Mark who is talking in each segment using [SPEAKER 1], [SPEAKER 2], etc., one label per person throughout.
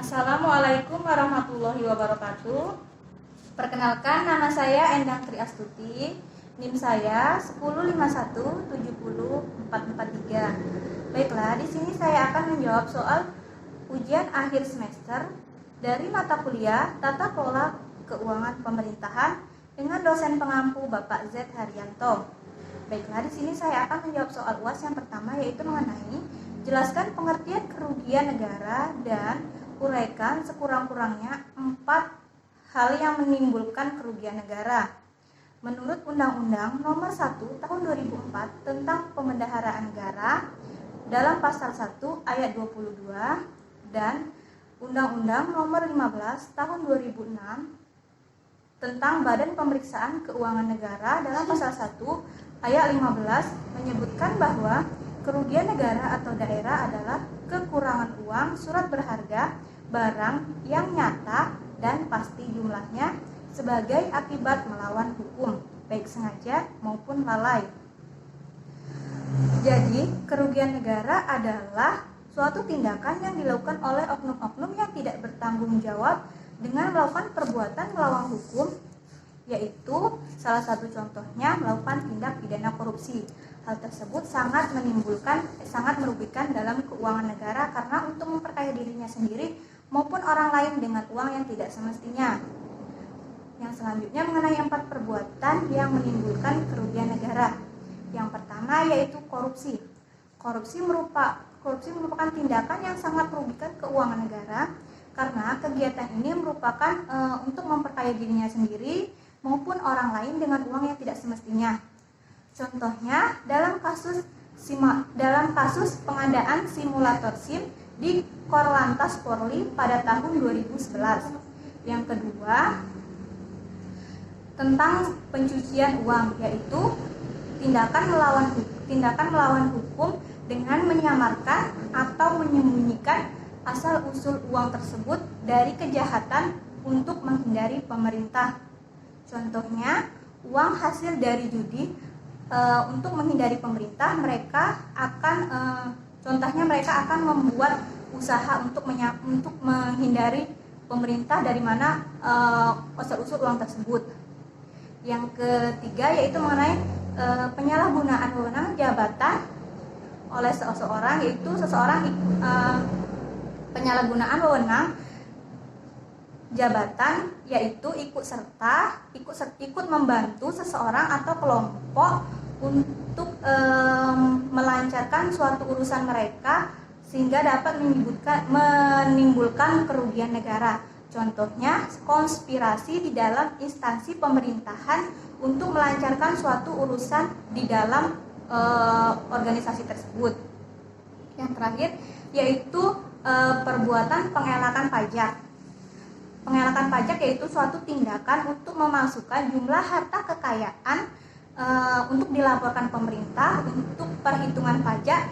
[SPEAKER 1] Assalamualaikum warahmatullahi wabarakatuh. Perkenalkan, nama saya Endang Tri Astuti. NIM saya 105170443. Baiklah, di sini saya akan menjawab soal ujian akhir semester dari mata kuliah Tata Kelola Keuangan Pemerintahan dengan dosen pengampu Bapak Z. Haryanto. Baiklah, di sini saya akan menjawab soal UAS yang pertama, yaitu mengenai jelaskan pengertian kerugian negara dan uraikan sekurang-kurangnya 4 hal yang menimbulkan kerugian negara. Menurut Undang-Undang Nomor 1 Tahun 2004 tentang Pemendaharaan Negara dalam Pasal 1 Ayat 22 dan Undang-Undang Nomor 15 Tahun 2006 tentang Badan Pemeriksaan Keuangan Negara dalam Pasal 1 Ayat 15 menyebutkan bahwa kerugian negara atau daerah adalah kekurangan uang, surat berharga, barang yang nyata dan pasti jumlahnya sebagai akibat melawan hukum, baik sengaja maupun lalai. Jadi, kerugian negara adalah suatu tindakan yang dilakukan oleh oknum-oknum yang tidak bertanggung jawab dengan melakukan perbuatan melawan hukum, yaitu salah satu contohnya melakukan tindak pidana korupsi. Hal tersebut sangat merugikan dalam keuangan negara karena untuk memperkaya dirinya sendiri maupun orang lain dengan uang yang tidak semestinya. Yang selanjutnya mengenai 4 perbuatan yang menimbulkan kerugian negara. Yang pertama yaitu korupsi. Korupsi merupakan tindakan yang sangat merugikan keuangan negara karena kegiatan ini merupakan untuk memperkaya dirinya sendiri maupun orang lain dengan uang yang tidak semestinya. Contohnya dalam kasus pengadaan simulator SIM di Korlantas Polri pada tahun 2011. Yang kedua, tentang pencucian uang, yaitu tindakan melawan hukum dengan menyamarkan atau menyembunyikan asal-usul uang tersebut dari kejahatan untuk menghindari pemerintah. Contohnya, uang hasil dari judi untuk menghindari pemerintah, mereka akan membuat usaha untuk menghindari pemerintah dari mana asal-usul uang tersebut. Yang ketiga yaitu mengenai penyalahgunaan wewenang jabatan oleh seseorang, yaitu penyalahgunaan wewenang jabatan yaitu ikut membantu seseorang atau kelompok untuk melancarkan suatu urusan mereka sehingga dapat menimbulkan kerugian negara. Contohnya konspirasi di dalam instansi pemerintahan untuk melancarkan suatu urusan di dalam organisasi tersebut. Yang terakhir yaitu perbuatan pengelakan pajak. Pengelakan pajak yaitu suatu tindakan untuk memasukkan jumlah harta kekayaan untuk dilaporkan pemerintah untuk perhitungan pajak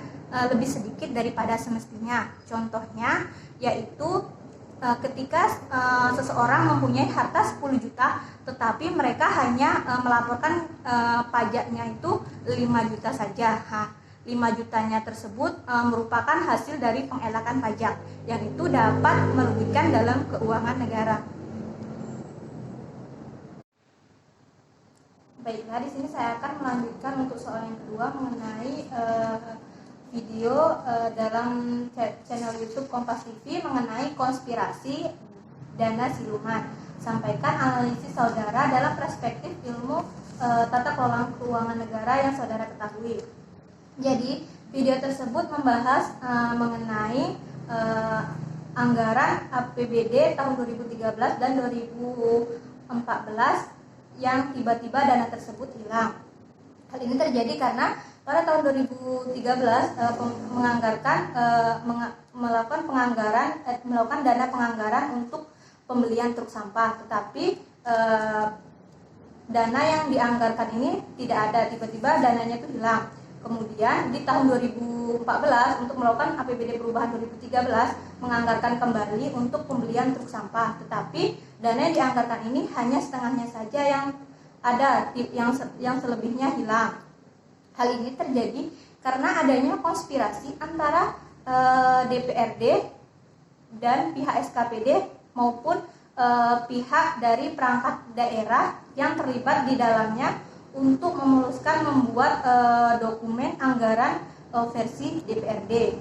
[SPEAKER 1] lebih sedikit daripada semestinya. Contohnya yaitu ketika seseorang mempunyai harta 10 juta tetapi mereka hanya melaporkan pajaknya itu 5 juta saja. 5 jutanya tersebut merupakan hasil dari pengelakan pajak yang itu dapat merugikan dalam keuangan negara. Baiklah, di sini saya akan melanjutkan untuk soal yang kedua mengenai video dalam channel YouTube Kompas TV mengenai konspirasi dana siluman. Sampaikan analisis saudara dalam perspektif ilmu tata kelola keuangan negara yang saudara ketahui. Jadi, video tersebut membahas mengenai anggaran APBD tahun 2013 dan 2014 yang tiba-tiba dana tersebut hilang. Hal ini terjadi karena pada tahun 2013 melakukan dana penganggaran untuk pembelian truk sampah, tetapi dana yang dianggarkan ini tidak ada, tiba-tiba dananya itu hilang. Kemudian di tahun 2014 untuk melakukan APBD perubahan 2013 menganggarkan kembali untuk pembelian truk sampah, tetapi dana yang dianggarkan ini hanya setengahnya saja yang ada, yang selebihnya hilang. Hal ini terjadi karena adanya konspirasi antara DPRD dan pihak SKPD maupun pihak dari perangkat daerah yang terlibat di dalamnya untuk memuluskan membuat dokumen anggaran versi DPRD.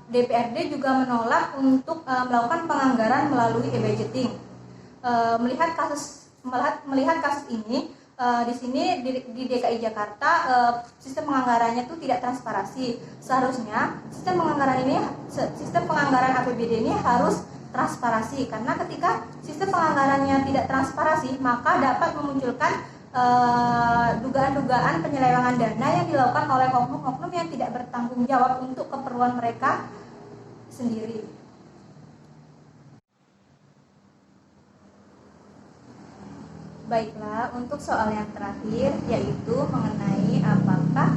[SPEAKER 1] DPRD juga menolak untuk melakukan penganggaran melalui e-budgeting. Melihat kasus ini, di sini di DKI Jakarta sistem penganggarannya itu tidak transparansi. Seharusnya sistem penganggaran APBD ini harus transparansi, karena ketika sistem penganggarannya tidak transparansi maka dapat memunculkan dugaan-dugaan penyelewengan dana yang dilakukan oleh oknum-oknum yang tidak bertanggung jawab untuk keperluan mereka sendiri. Baiklah, untuk soal yang terakhir yaitu mengenai apakah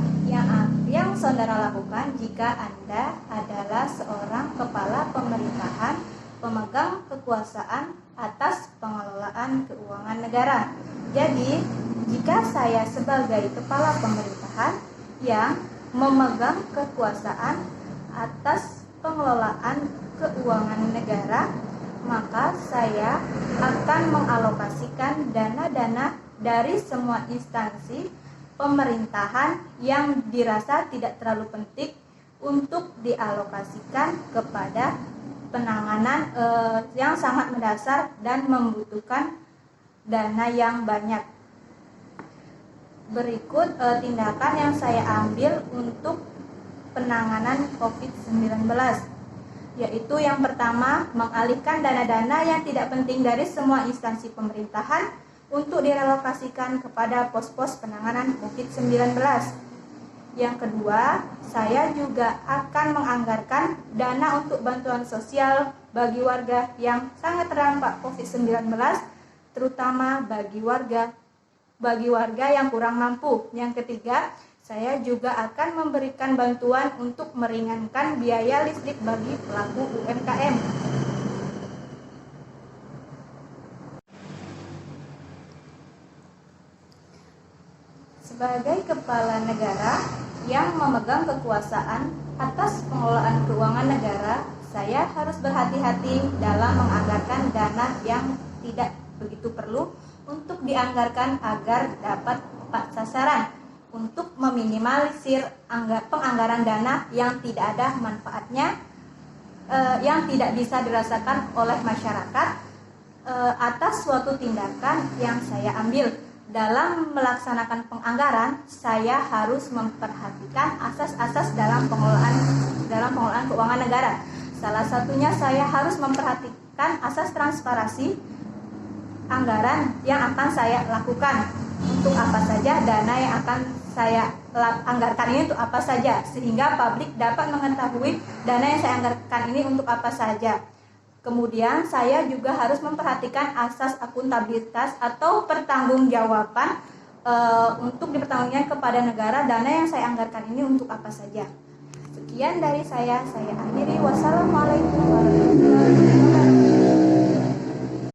[SPEAKER 1] yang saudara lakukan jika Anda adalah seorang kepala pemerintahan pemegang kekuasaan atas pengelolaan keuangan negara. Jadi, jika saya sebagai kepala pemerintahan yang memegang kekuasaan atas pengelolaan keuangan negara, maka saya akan mengalokasikan dana-dana dari semua instansi pemerintahan yang dirasa tidak terlalu penting untuk dialokasikan kepada penanganan yang sangat mendasar dan membutuhkan dana yang banyak. Berikut tindakan yang saya ambil untuk penanganan COVID-19, yaitu yang pertama, mengalihkan dana-dana yang tidak penting dari semua instansi pemerintahan untuk direlokasikan kepada pos-pos penanganan COVID-19. Yang kedua, saya juga akan menganggarkan dana untuk bantuan sosial bagi warga yang sangat terdampak COVID-19, terutama bagi warga yang kurang mampu. Yang ketiga, saya juga akan memberikan bantuan untuk meringankan biaya listrik bagi pelaku UMKM. Sebagai kepala negara yang memegang kekuasaan atas pengelolaan keuangan negara, saya harus berhati-hati dalam menganggarkan dana yang tidak begitu perlu untuk dianggarkan agar dapat tepat sasaran, untuk meminimalisir penganggaran dana yang tidak ada manfaatnya, yang tidak bisa dirasakan oleh masyarakat atas suatu tindakan yang saya ambil. Dalam melaksanakan penganggaran, saya harus memperhatikan asas-asas dalam pengelolaan keuangan negara. Salah satunya saya harus memperhatikan asas transparansi anggaran yang akan saya lakukan, untuk apa saja dana yang akan saya anggarkan ini untuk apa saja, sehingga publik dapat mengetahui dana yang saya anggarkan ini untuk apa saja. Kemudian saya juga harus memperhatikan asas akuntabilitas atau pertanggungjawaban untuk dipertanggungjawabkan kepada negara dana yang saya anggarkan ini untuk apa saja. Sekian dari saya akhiri. Wassalamualaikum warahmatullahi wabarakatuh.